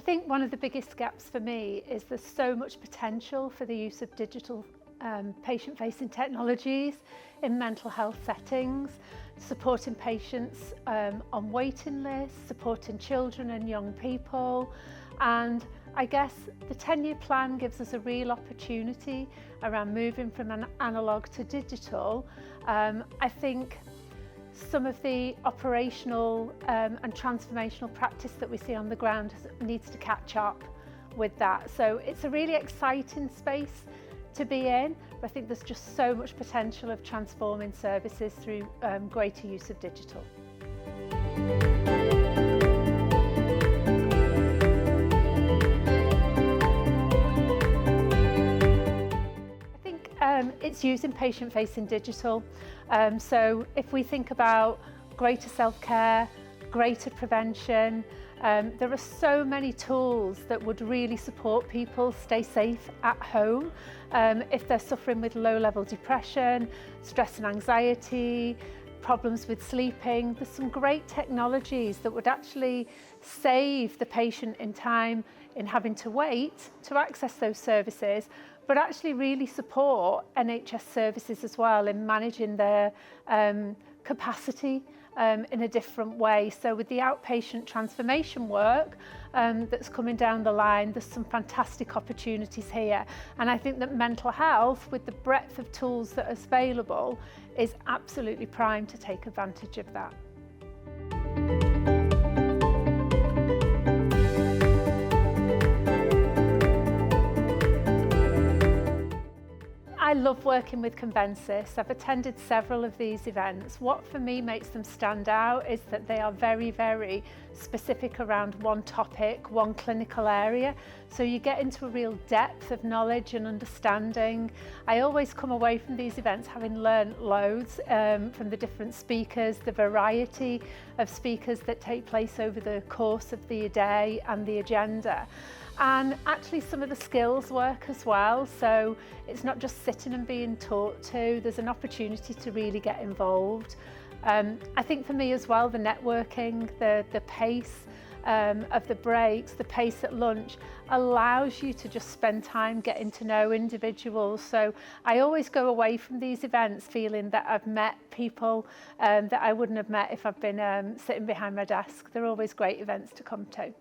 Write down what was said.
think one of the biggest gaps for me is there's so much potential for the use of digital patient-facing technologies in mental health settings, supporting patients on waiting lists, supporting children and young people. And I guess the 10-year plan gives us a real opportunity around moving from an analogue to digital. I think some of the operational and transformational practice that we see on the ground needs to catch up with that. So it's a really exciting space to be in, but I think there's just so much potential of transforming services through greater use of digital. It's using patient-facing digital. So if we think about greater self-care, greater prevention, there are so many tools that would really support people stay safe at home if they're suffering with low-level depression, stress and anxiety, problems with sleeping. There's some great technologies that would actually save the patient in time in having to wait to access those services, but actually really support NHS services as well in managing their capacity in a different way. So with the outpatient transformation work that's coming down the line, there's some fantastic opportunities here. And I think that mental health, with the breadth of tools that are available, is absolutely primed to take advantage of that. I love working with Convenzis. I've attended several of these events. What for me makes them stand out is that they are very, very specific around one topic, one clinical area. So you get into a real depth of knowledge and understanding. I always come away from these events having learned loads from the different speakers, the variety of speakers that take place over the course of the day and the agenda. And actually some of the skills work as well, so it's not just sitting and being taught to, there's an opportunity to really get involved. I think for me as well, the networking, the pace of the breaks, the pace at lunch allows you to just spend time getting to know individuals. So I always go away from these events feeling that I've met people that I wouldn't have met if I've been sitting behind my desk. They're always great events to come to.